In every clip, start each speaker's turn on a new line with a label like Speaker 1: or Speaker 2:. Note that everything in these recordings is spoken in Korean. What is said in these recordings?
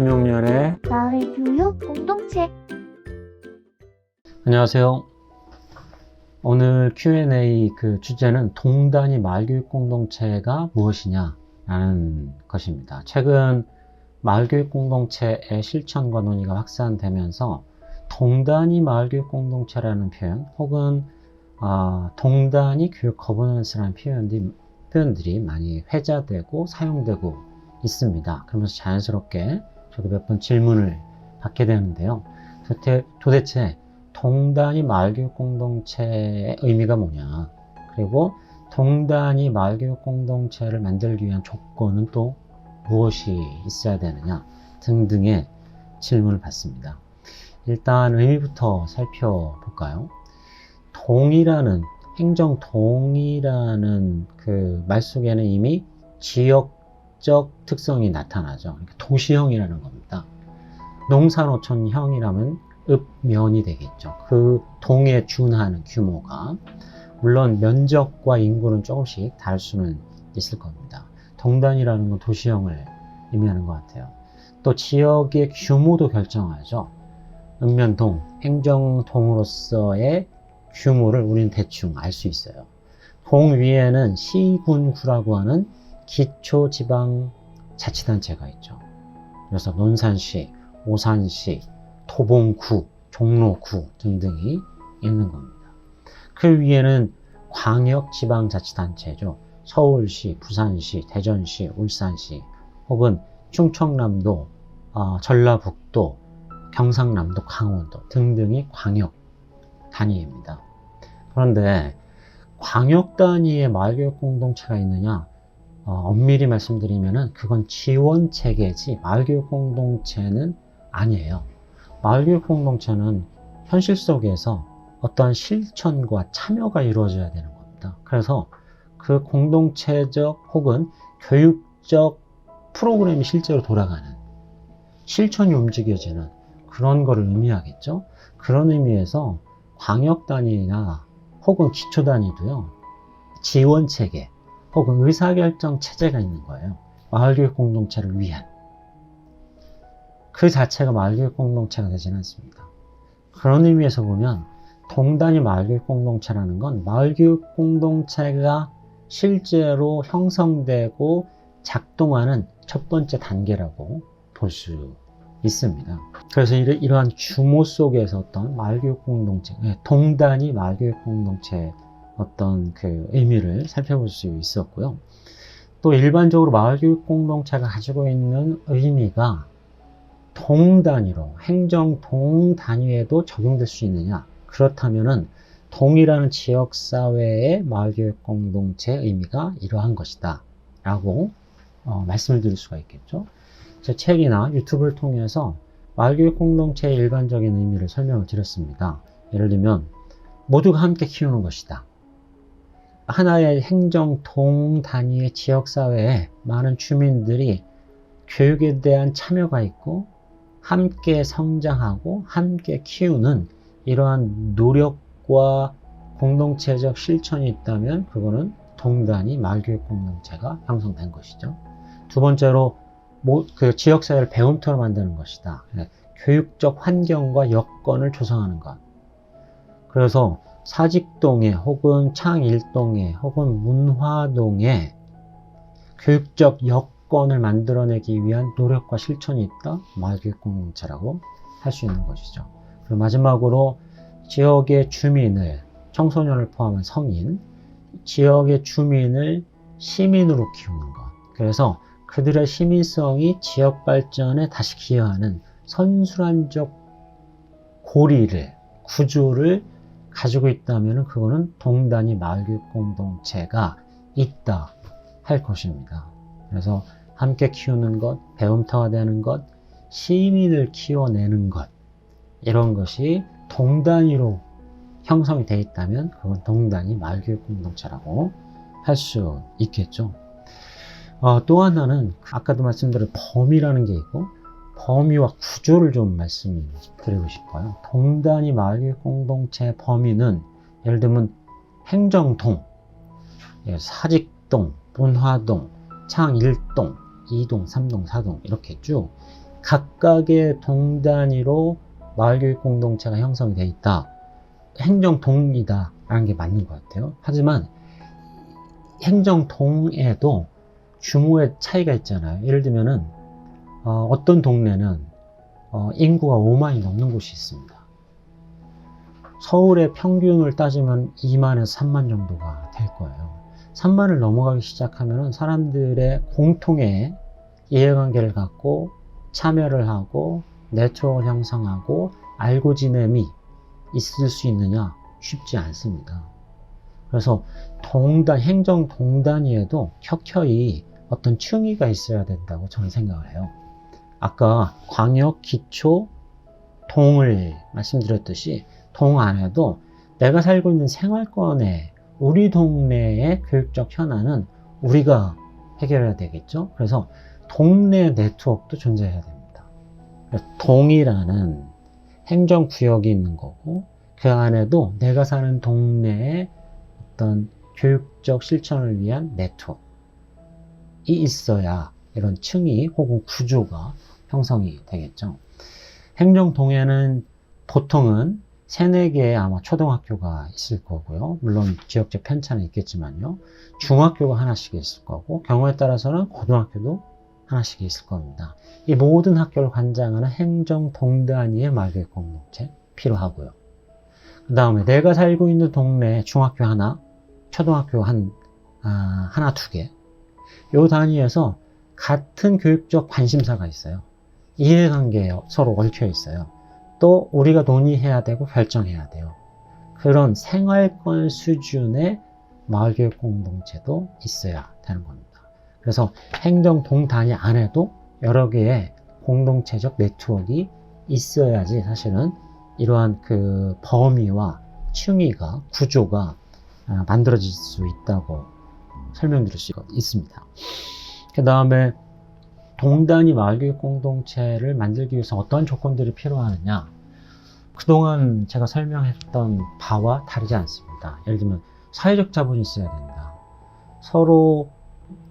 Speaker 1: 김용렬의
Speaker 2: 마을교육 공동체.
Speaker 1: 안녕하세요. 오늘 Q&A 주제는 동단위 마을교육 공동체가 무엇이냐 라는 것입니다. 최근 마을교육 공동체의 실천과 논의가 확산되면서 동단위 마을교육 공동체라는 표현 혹은 동단위 교육 거버넌스라는 표현들이 많이 회자되고 사용되고 있습니다. 그러면서 자연스럽게 저도 몇 번 질문을 받게 되는데요. 도대체 동단위 마을교육 공동체의 의미가 뭐냐, 그리고 동단위 마을교육 공동체를 만들기 위한 조건은 또 무엇이 있어야 되느냐 등등의 질문을 받습니다. 일단 의미부터 살펴볼까요? 행정동이라는 그 말 속에는 이미 지역적 특성이 나타나죠. 그러니까 도시형이라는 겁니다. 농산어촌형이라면 읍면이 되겠죠. 그 동에 준하는 규모가, 물론 면적과 인구는 조금씩 다를 수는 있을 겁니다. 동단이라는 건 도시형을 의미하는 것 같아요. 또 지역의 규모도 결정하죠. 읍면동, 행정동으로서의 규모를 우리는 대충 알 수 있어요. 동 위에는 시군구라고 하는 기초지방자치단체가 있죠. 그래서 논산시, 오산시, 토봉구, 종로구 등등이 있는 겁니다. 그 위에는 광역지방자치단체죠. 서울시, 부산시, 대전시, 울산시, 혹은 충청남도, 전라북도, 경상남도, 강원도 등등이 광역 단위입니다. 그런데 광역 단위의 마을교육 공동체가 있느냐? 엄밀히 말씀드리면은 그건 지원 체계지 마을교육 공동체는 아니에요. 마을교육 공동체는 현실 속에서 어떠한 실천과 참여가 이루어져야 되는 겁니다. 그래서 그 공동체적 혹은 교육적 프로그램이 실제로 돌아가는, 실천이 움직여지는 그런 거를 의미하겠죠. 그런 의미에서 광역 단위나 혹은 기초 단위도요, 지원 체계 혹은 의사결정 체제가 있는 거예요. 마을교육 공동체를 위한. 그 자체가 마을교육 공동체가 되지는 않습니다. 그런 의미에서 보면 동단위 마을교육 공동체라는 건 마을교육 공동체가 실제로 형성되고 작동하는 첫 번째 단계라고 볼 수 있습니다. 그래서 이러한 규모 속에서 어떤 마을교육 공동체, 동단위 마을교육 공동체의 어떤 그 의미를 살펴볼 수 있었고요. 또 일반적으로 마을교육 공동체가 가지고 있는 의미가 동단위로, 행정동 단위에도 적용될 수 있느냐? 그렇다면은 동이라는 지역사회의 마을교육 공동체의 의미가 이러한 것이다 라고 말씀을 드릴 수가 있겠죠. 제 책이나 유튜브를 통해서 마을교육 공동체의 일반적인 의미를 설명을 드렸습니다. 예를 들면 모두가 함께 키우는 것이다. 하나의 행정동 단위의 지역사회에 많은 주민들이 교육에 대한 참여가 있고 함께 성장하고 함께 키우는 이러한 노력과 공동체적 실천이 있다면 그거는 동단위 마을교육 공동체가 형성된 것이죠. 두 번째로 그 지역사회를 배움터로 만드는 것이다. 교육적 환경과 여건을 조성하는 것. 그래서 사직동에 혹은 창일동에 혹은 문화동에 교육적 여건을 만들어내기 위한 노력과 실천이 있다. 마을교육 공동체라고 할 수 있는 것이죠. 그리고 마지막으로 지역의 주민을, 청소년을 포함한 성인, 지역의 주민을 시민으로 키우는 것. 그래서 그들의 시민성이 지역 발전에 다시 기여하는 선순환적 구조를 가지고 있다면 그거는 동단위 마을교육 공동체가 있다 할 것입니다. 그래서 함께 키우는 것, 배움터가 되는 것, 시민을 키워내는 것, 이런 것이 동단위로 형성이 되어 있다면 그건 동단위 마을교육 공동체라고 할 수 있겠죠. 또 하나는 아까도 말씀드린 범위라는 게 있고, 범위와 구조를 좀 말씀드리고 싶어요. 동단위 마을교육 공동체 범위는 예를 들면 행정동, 사직동, 문화동, 창일동, 2동, 3동, 4동 이렇게 쭉 각각의 동 단위로 마을교육 공동체가 형성이 돼 있다. 행정동이다 라는 게 맞는 것 같아요. 하지만 행정동에도 규모의 차이가 있잖아요. 예를 들면은 어떤 동네는 인구가 5만이 넘는 곳이 있습니다. 서울의 평균을 따지면 2만에서 3만 정도가 될 거예요. 3만을 넘어가기 시작하면 사람들의 공통의 이해관계를 갖고 참여를 하고 네트워크를 형성하고 알고 지냄이 있을 수 있느냐? 쉽지 않습니다. 그래서 행정 동단위에도 켜켜이 어떤 층위가 있어야 된다고 저는 생각을 해요. 아까 광역, 기초, 동을 말씀드렸듯이 동 안에도 내가 살고 있는 생활권에 우리 동네의 교육적 현안은 우리가 해결해야 되겠죠. 그래서 동네 네트워크도 존재해야 됩니다. 동이라는 행정구역이 있는 거고 그 안에도 내가 사는 동네의 어떤 교육적 실천을 위한 네트워크가 있어야 이런 층위 혹은 구조가 형성이 되겠죠. 행정동에는 보통은 3, 4개의 아마 초등학교가 있을 거고요. 물론 지역적 편차는 있겠지만요. 중학교가 하나씩 있을 거고 경우에 따라서는 고등학교도 하나씩 있을 겁니다. 이 모든 학교를 관장하는 행정동단위의 마을교육 공동체 필요하고요. 그 다음에 내가 살고 있는 동네에 중학교 하나, 초등학교 하나, 2개. 이 단위에서 같은 교육적 관심사가 있어요. 이해관계에 서로 얽혀 있어요. 또 우리가 논의해야 되고 결정해야 돼요. 그런 생활권 수준의 마을교육 공동체도 있어야 되는 겁니다. 그래서 행정동 단위 안에도 여러 개의 공동체적 네트워크가 있어야지 사실은 이러한 그 범위와 층위가 구조가 만들어질 수 있다고 설명드릴 수 있습니다. 그 다음에 동단위 마을교육 공동체를 만들기 위해서 어떤 조건들이 필요하느냐? 그동안 제가 설명했던 바와 다르지 않습니다. 예를 들면 사회적 자본이 있어야 된다. 서로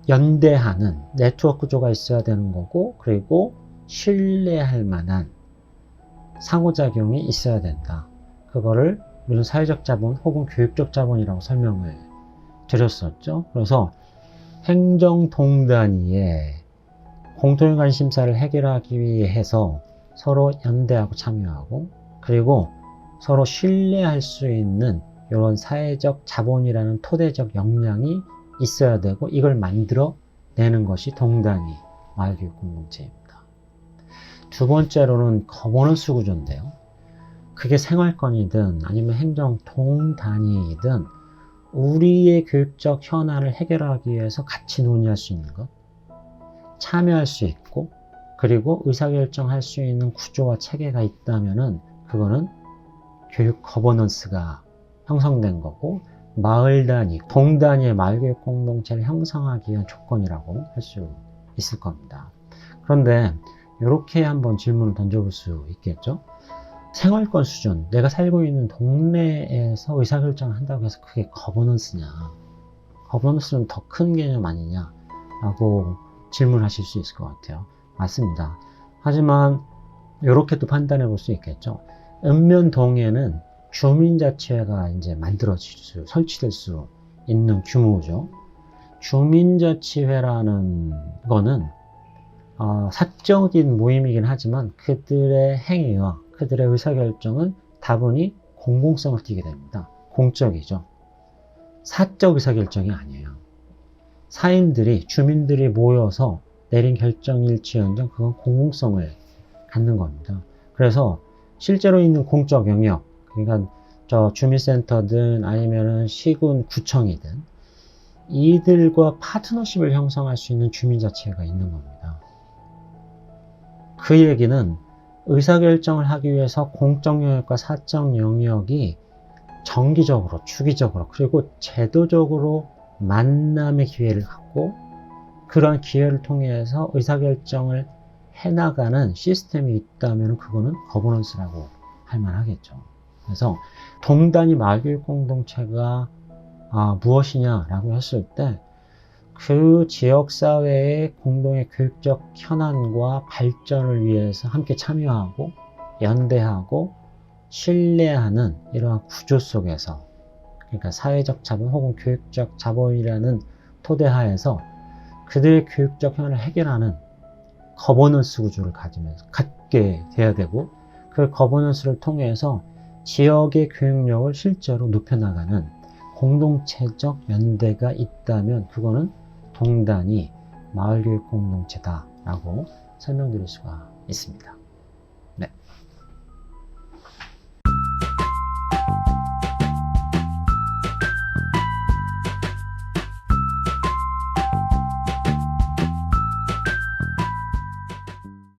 Speaker 1: 연대하는 네트워크 구조가 있어야 되는 거고, 그리고 신뢰할 만한 상호작용이 있어야 된다. 그거를 우리는 사회적 자본 혹은 교육적 자본이라고 설명을 드렸었죠. 그래서 행정동단위에 공통의 관심사를 해결하기 위해서 서로 연대하고 참여하고, 그리고 서로 신뢰할 수 있는 이런 사회적 자본이라는 토대적 역량이 있어야 되고, 이걸 만들어내는 것이 동단위 마을교육 공동체입니다. 두 번째로는 거버넌스 구조인데요. 그게 생활권이든 아니면 행정 동단위이든 우리의 교육적 현안을 해결하기 위해서 같이 논의할 수 있는 것, 참여할 수 있고, 그리고 의사결정할 수 있는 구조와 체계가 있다면은 그거는 교육 거버넌스가 형성된 거고, 마을 단위, 동 단위의 마을교육 공동체를 형성하기 위한 조건이라고 할 수 있을 겁니다. 그런데 이렇게 한번 질문을 던져볼 수 있겠죠. 생활권 수준, 내가 살고 있는 동네에서 의사결정을 한다고 해서 그게 거버넌스냐? 거버넌스는 더 큰 개념 아니냐? 라고 질문하실 수 있을 것 같아요. 맞습니다. 하지만 이렇게도 판단해 볼 수 있겠죠. 읍면동에는 주민자치회가 이제 설치될 수 있는 규모죠. 주민자치회라는 거는 사적인 모임이긴 하지만 그들의 행위와 그들의 의사결정은 다분히 공공성을 띠게 됩니다. 공적이죠. 사적 의사결정이 아니에요. 주민들이 모여서 내린 결정일지언정 그건 공공성을 갖는 겁니다. 그래서 실제로 있는 공적 영역, 그러니까 주민센터든 아니면은 시군 구청이든 이들과 파트너십을 형성할 수 있는 주민자치회가 있는 겁니다. 그 얘기는 의사결정을 하기 위해서 공적 영역과 사적 영역이 정기적으로, 주기적으로, 그리고 제도적으로 만남의 기회를 갖고 그러한 기회를 통해서 의사결정을 해나가는 시스템이 있다면 그거는 거버넌스라고 할 만하겠죠. 그래서 동단위 마을교육 공동체가 무엇이냐라고 했을 때 그 지역사회의 공동의 교육적 현안과 발전을 위해서 함께 참여하고 연대하고 신뢰하는 이러한 구조 속에서, 그러니까 사회적 자본 혹은 교육적 자본이라는 토대하에서 그들의 교육적 현안을 해결하는 거버넌스 구조를 갖게 돼야 되고, 그 거버넌스를 통해서 지역의 교육력을 실제로 높여나가는 공동체적 연대가 있다면 그거는 동단위 마을교육 공동체다라고 설명드릴 수가 있습니다.